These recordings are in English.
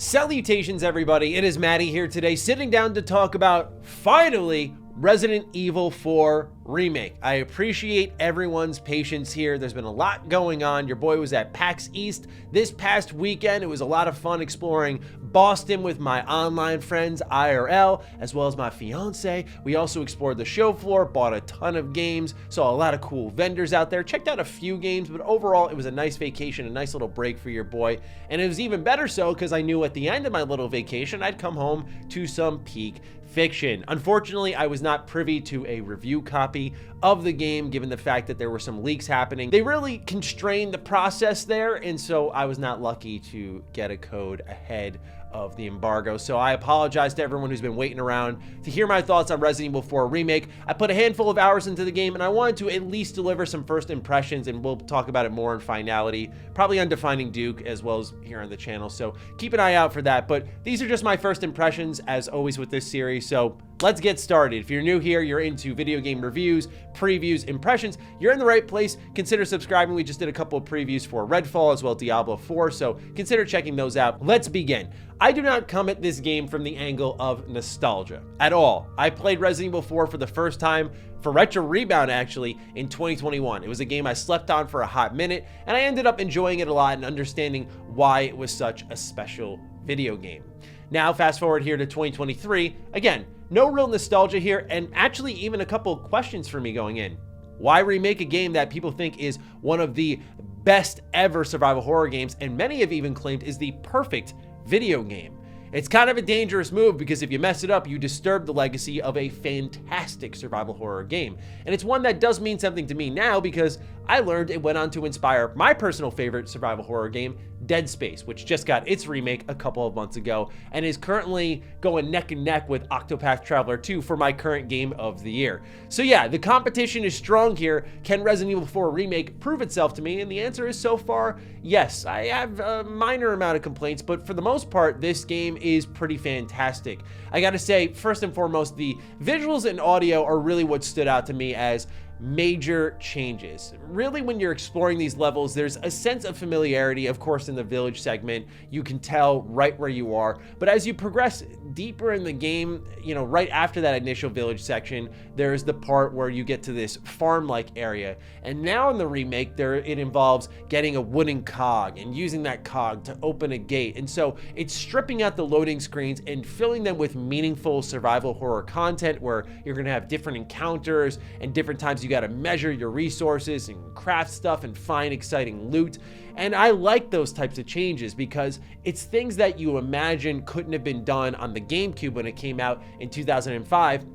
Salutations everybody, it is Matty here today, sitting down to talk about, finally, Resident Evil 4 Remake. I appreciate everyone's patience here. There's been a lot going on. Your boy was at PAX East this past weekend. It was a lot of fun exploring Boston with my online friends IRL, as well as my fiance. We also explored the show floor, bought a ton of games, saw a lot of cool vendors out there, checked out a few games, but overall it was a nice vacation, a nice little break for your boy. And it was even better so because I knew at the end of my little vacation, I'd come home to some peak fiction. Unfortunately, I was not privy to a review copy of the game, given the fact that there were some leaks happening. They really constrained the process there, and so I was not lucky to get a code ahead of the embargo. So I apologize to everyone who's been waiting around to hear my thoughts on Resident Evil 4 Remake. I put a handful of hours into the game, and I wanted to at least deliver some first impressions, and we'll talk about it more in finality, probably on Defining Duke as well as here on the channel. So keep an eye out for that. But these are just my first impressions, as always with this series. So let's get started. If you're new here, you're into video game reviews, previews, impressions, you're in the right place. Consider subscribing. We just did a couple of previews for Redfall as well as Diablo 4, so consider checking those out. Let's begin. I do not come at this game from the angle of nostalgia at all. I played Resident Evil 4 for the first time for Retro Rebound actually in 2021. It was a game I slept on for a hot minute, and I ended up enjoying it a lot and understanding why it was such a special video game. Now, fast forward here to 2023, again, no real nostalgia here, and actually even a couple questions for me going in. Why remake a game that people think is one of the best ever survival horror games, and many have even claimed is the perfect video game? It's kind of a dangerous move because if you mess it up, you disturb the legacy of a fantastic survival horror game. And it's one that does mean something to me now because I learned it went on to inspire my personal favorite survival horror game, Dead Space, which just got its remake a couple of months ago and is currently going neck and neck with Octopath Traveler 2 for my current game of the year. So yeah, the competition is strong here. Can Resident Evil 4 Remake prove itself to me? And the answer is so far, yes. I have a minor amount of complaints, but for the most part, this game is pretty fantastic. I gotta say, first and foremost, the visuals and audio are really what stood out to me as major changes. Really, when you're exploring these levels, there's a sense of familiarity. Of course, in the village segment, you can tell right where you are. But as you progress deeper in the game, you know, right after that initial village section, there's the part where you get to this farm-like area. And now in the remake, it involves getting a wooden cog and using that cog to open a gate. And so it's stripping out the loading screens and filling them with meaningful survival horror content where you're gonna have different encounters and different times you got to measure your resources and craft stuff and find exciting loot. And I like those types of changes because it's things that you imagine couldn't have been done on the GameCube when it came out in 2005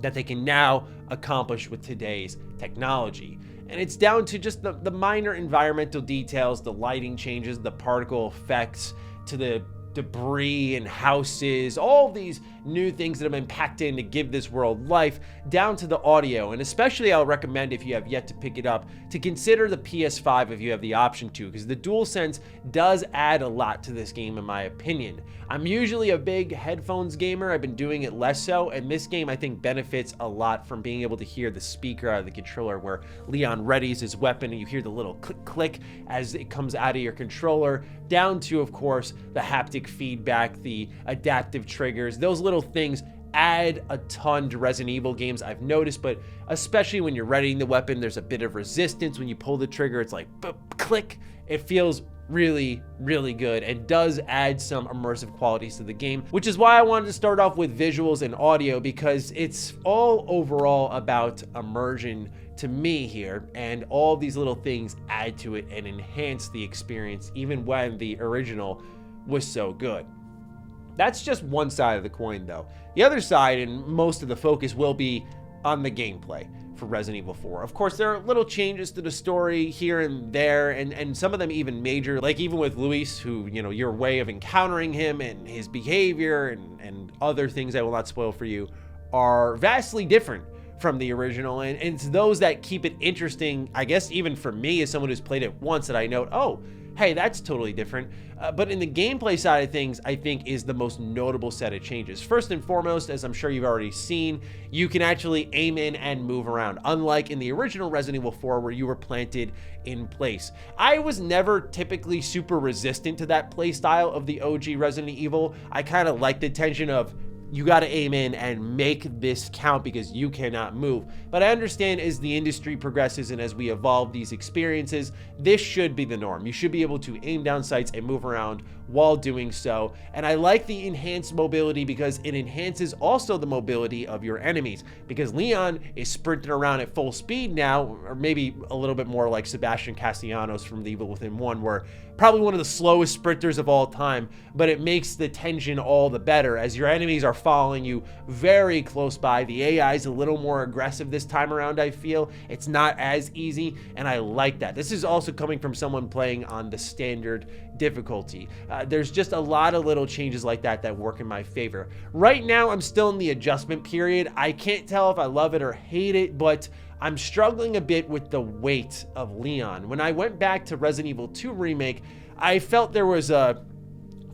that they can now accomplish with today's technology. And it's down to just the minor environmental details, the lighting changes, the particle effects, to the debris and houses, all these new things that have been packed in to give this world life, down to the audio. And especially I'll recommend, if you have yet to pick it up, to consider the PS5 if you have the option to, because the DualSense does add a lot to this game in my opinion. I'm usually a big headphones gamer. I've been doing it less so, and this game I think benefits a lot from being able to hear the speaker out of the controller where Leon readies his weapon and you hear the little click click as it comes out of your controller, down to, of course, the haptic feedback, the adaptive triggers. Those little things add a ton to Resident Evil games, I've noticed, but especially when you're readying the weapon, there's a bit of resistance. When you pull the trigger, it's like click. It feels really, really good and does add some immersive qualities to the game, which is why I wanted to start off with visuals and audio, because it's all overall about immersion to me here, and all these little things add to it and enhance the experience even when the original was so good. That's just one side of the coin though. The other side, and most of the focus, will be on the gameplay for Resident Evil 4. Of course, there are little changes to the story here and there, and some of them even major, like even with Luis, who, you know, your way of encountering him and his behavior and other things I will not spoil for you are vastly different from the original, and it's those that keep it interesting, I guess, even for me as someone who's played it once, that I note, oh, hey, that's totally different. But in the gameplay side of things, I think is the most notable set of changes. First and foremost, as I'm sure you've already seen, you can actually aim in and move around, unlike in the original Resident Evil 4 where you were planted in place. I was never typically super resistant to that play style of the OG Resident Evil. I kind of like the tension of, you got to aim in and make this count because you cannot move. But I understand as the industry progresses and as we evolve these experiences, this should be the norm. You should be able to aim down sights and move around while doing so. And I like the enhanced mobility because it enhances also the mobility of your enemies, because Leon is sprinting around at full speed now, or maybe a little bit more like Sebastian Castellanos from The Evil Within 1, where probably one of the slowest sprinters of all time, but it makes the tension all the better as your enemies are following you very close by. The AI is a little more aggressive this time around, I feel. It's not as easy, and I like that. This is also coming from someone playing on the standard difficulty. There's just a lot of little changes like that that work in my favor. Right now, I'm still in the adjustment period. I can't tell if I love it or hate it, but I'm struggling a bit with the weight of Leon. When I went back to Resident Evil 2 Remake, I felt there was a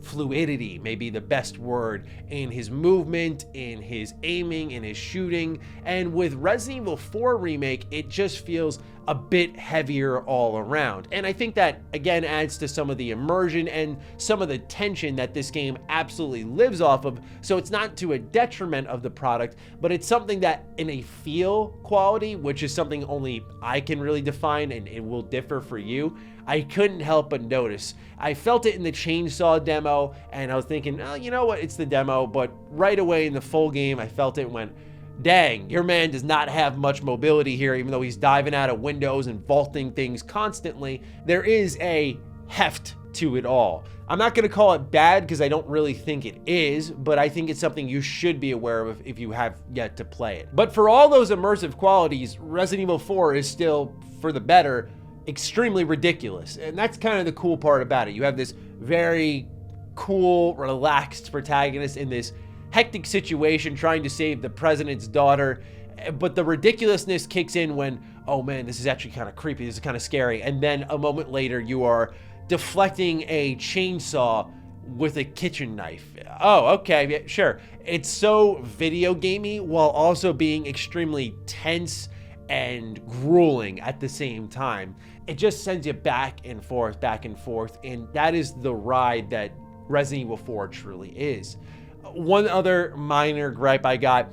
fluidity, maybe the best word, in his movement, in his aiming, in his shooting. And with Resident Evil 4 Remake, it just feels a bit heavier all around. And I think that, again, adds to some of the immersion and some of the tension that this game absolutely lives off of. So it's not to a detriment of the product, but it's something that in a feel quality, which is something only I can really define and it will differ for you, I couldn't help but notice. I felt it in the chainsaw demo, and I was thinking, oh, you know what, it's the demo, but right away in the full game, I felt it and went, dang, your man does not have much mobility here, even though he's diving out of windows and vaulting things constantly. There is a heft to it all. I'm not going to call it bad because I don't really think it is, but I think it's something you should be aware of if you have yet to play it. But for all those immersive qualities, Resident Evil 4 is still, for the better, extremely ridiculous. And that's kind of the cool part about it. You have this very cool, relaxed protagonist in this hectic situation trying to save the president's daughter, but the ridiculousness kicks in when, oh man, this is actually kind of creepy, this is kind of scary, and then a moment later you are deflecting a chainsaw with a kitchen knife. Oh, okay, yeah, sure. It's so video gamey while also being extremely tense and grueling at the same time. It just sends you back and forth, and that is the ride that Resident Evil 4 truly is. One other minor gripe I got: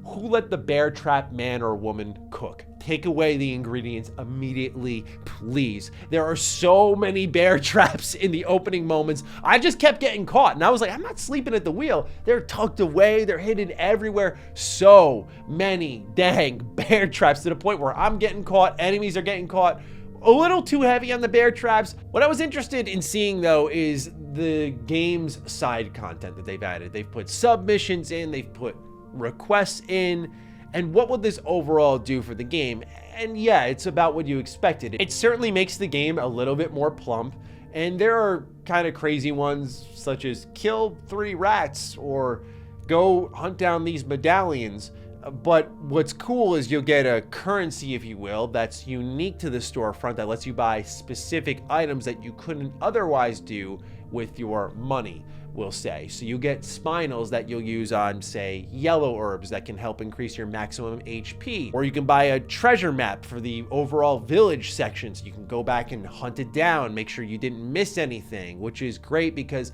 who let the bear trap man or woman cook? Take away the ingredients immediately, please. There are so many bear traps in the opening moments. I just kept getting caught, and I was like, I'm not sleeping at the wheel. They're tucked away, they're hidden everywhere. So many dang bear traps to the point where I'm getting caught, enemies are getting caught. A little too heavy on the bear traps. What I was interested in seeing, though, is the game's side content that they've added. They've put submissions in, they've put requests in, and what would this overall do for the game? And yeah, it's about what you expected. It certainly makes the game a little bit more plump, and there are kind of crazy ones, such as kill 3 rats or go hunt down these medallions. But what's cool is you'll get a currency, if you will, that's unique to the storefront that lets you buy specific items that you couldn't otherwise do with your money, we'll say. So you get spinels that you'll use on, say, yellow herbs that can help increase your maximum HP. Or you can buy a treasure map for the overall village section, so you can go back and hunt it down, make sure you didn't miss anything, which is great because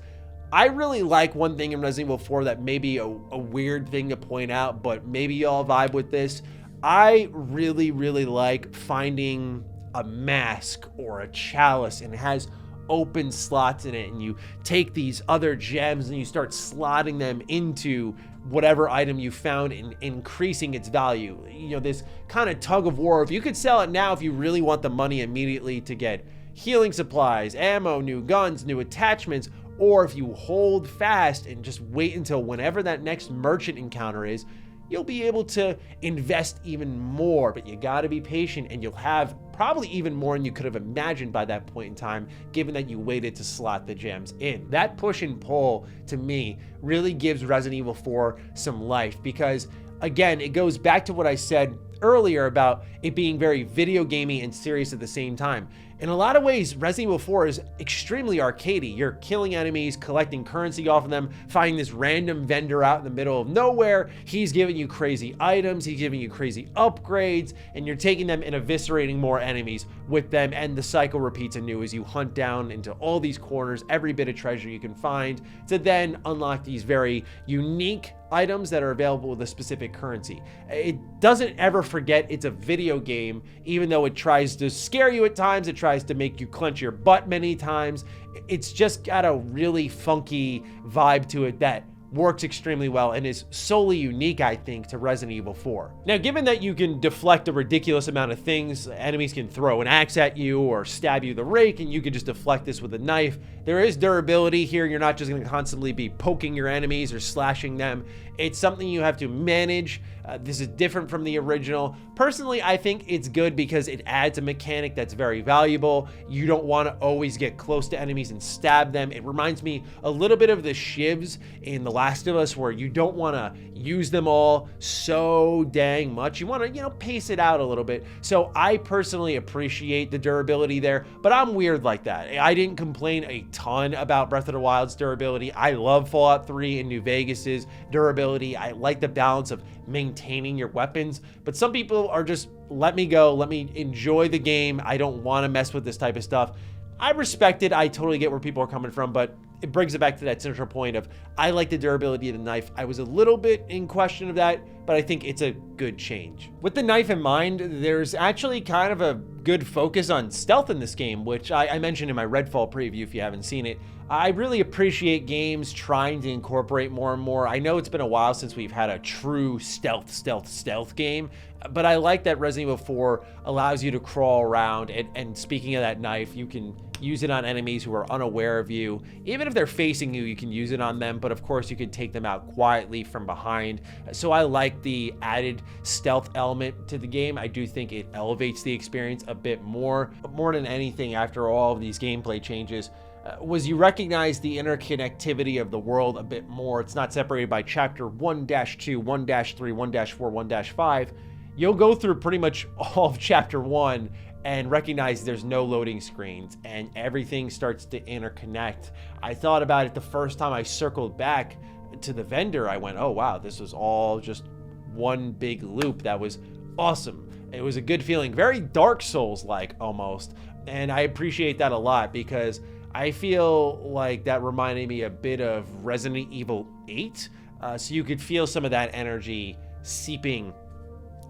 I really like one thing in Resident Evil 4 that may be a weird thing to point out, but maybe y'all vibe with this. I really, really like finding a mask or a chalice and it has open slots in it, and you take these other gems and you start slotting them into whatever item you found and increasing its value. You know, this kind of tug of war. If you could sell it now, if you really want the money immediately to get healing supplies, ammo, new guns, new attachments, or if you hold fast and just wait until whenever that next merchant encounter is, you'll be able to invest even more. But you gotta be patient, and you'll have probably even more than you could have imagined by that point in time, given that you waited to slot the gems in. That push and pull, to me, really gives Resident Evil 4 some life, because again, it goes back to what I said earlier about it being very video gamey and serious at the same time. In a lot of ways, Resident Evil 4 is extremely arcadey. You're killing enemies, collecting currency off of them, finding this random vendor out in the middle of nowhere. He's giving you crazy items, he's giving you crazy upgrades, and you're taking them and eviscerating more enemies with them, and the cycle repeats anew as you hunt down into all these corners, every bit of treasure you can find, to then unlock these very unique items that are available with a specific currency. It doesn't ever forget it's a video game, even though it tries to scare you at times, it tries to make you clench your butt many times. It's just got a really funky vibe to it that works extremely well and is solely unique, I think, to Resident Evil 4. Now, given that you can deflect a ridiculous amount of things, enemies can throw an axe at you or stab you with a rake, and you can just deflect this with a knife. There is durability here. You're not just going to constantly be poking your enemies or slashing them. It's something you have to manage. This is different from the original. Personally, I think it's good because it adds a mechanic that's very valuable. You don't want to always get close to enemies and stab them. It reminds me a little bit of the shivs in The Last of Us, where you don't want to use them all so dang much. You want to, pace it out a little bit. So I personally appreciate the durability there, but I'm weird like that. I didn't complain a ton about Breath of the Wild's durability. I love Fallout 3 and New Vegas's durability. I like the balance of maintaining your weapons, but some people are just, let me go, let me enjoy the game. I don't want to mess with this type of stuff. I respect it. I totally get where people are coming from, but it brings it back to that central point of, I like the durability of the knife. I was a little bit in question of that, but I think it's a good change. With the knife in mind, there's actually kind of a good focus on stealth in this game, which I mentioned in my Redfall preview if you haven't seen it. I really appreciate games trying to incorporate more and more. I know it's been a while since we've had a true stealth game, but I like that Resident Evil 4 allows you to crawl around, and speaking of that knife, you can use it on enemies who are unaware of you. Even if they're facing you, you can use it on them, but of course you can take them out quietly from behind. So I like the added stealth element to the game. I do think it elevates the experience a bit more. But more than anything, after all of these gameplay changes, was you recognize the interconnectivity of the world a bit more. It's not separated by chapter 1-2, 1-3, 1-4, 1-5. You'll go through pretty much all of chapter 1 and recognize there's no loading screens and everything starts to interconnect. I thought about it the first time I circled back to the vendor. I went, oh wow, this was all just one big loop. That was awesome. It was a good feeling, very Dark Souls-like almost. And I appreciate that a lot because I feel like that reminded me a bit of Resident Evil 8. So you could feel some of that energy seeping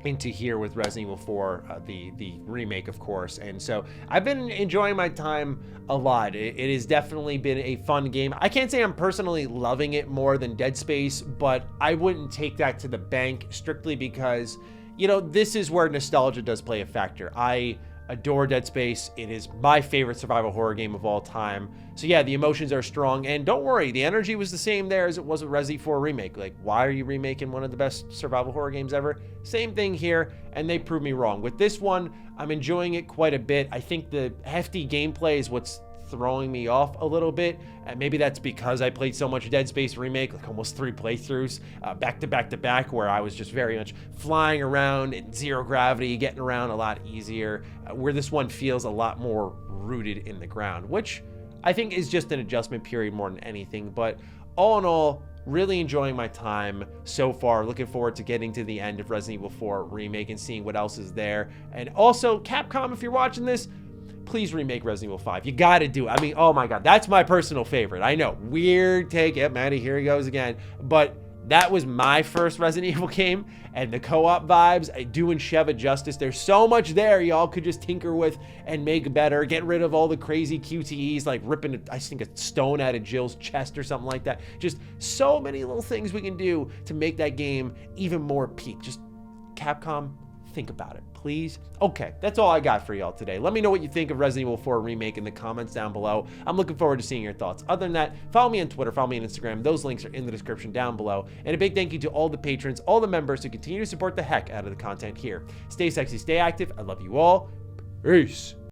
into here with Resident Evil 4, the remake, of course. And so I've been enjoying my time a lot. It has definitely been a fun game. I can't say I'm personally loving it more than Dead Space, but I wouldn't take that to the bank strictly because, this is where nostalgia does play a factor. I adore Dead Space. It is my favorite survival horror game of all time. So yeah, the emotions are strong, and don't worry, the energy was the same there as it was with Resident Evil 4 Remake. Like, why are you remaking one of the best survival horror games ever? Same thing here, and they proved me wrong. With this one, I'm enjoying it quite a bit. I think the hefty gameplay is what's throwing me off a little bit, and maybe that's because I played so much Dead Space Remake, like almost 3 playthroughs back to back, where I was just very much flying around in zero gravity, getting around a lot easier, where this one feels a lot more rooted in the ground, which I think is just an adjustment period more than anything. But all in all, really enjoying my time so far. Looking forward to getting to the end of Resident Evil 4 Remake and seeing what else is there. And also, Capcom, if you're watching this, please remake Resident Evil 5. You gotta do it. I mean, oh my god, that's my personal favorite. I know, weird take. Yep, Matty, here he goes again. But that was my first Resident Evil game, and the co-op vibes, I do Sheva justice. There's so much there y'all could just tinker with and make better. Get rid of all the crazy QTEs, like ripping, I think, a stone out of Jill's chest or something like that. Just so many little things we can do to make that game even more peak. Just Capcom, think about it, please. Okay, that's all I got for y'all today. Let me know what you think of Resident Evil 4 Remake in the comments down below. I'm looking forward to seeing your thoughts. Other than that, follow me on Twitter, follow me on Instagram. Those links are in the description down below. And a big thank you to all the patrons, all the members who continue to support the heck out of the content here. Stay sexy, stay active. I love you all. Peace.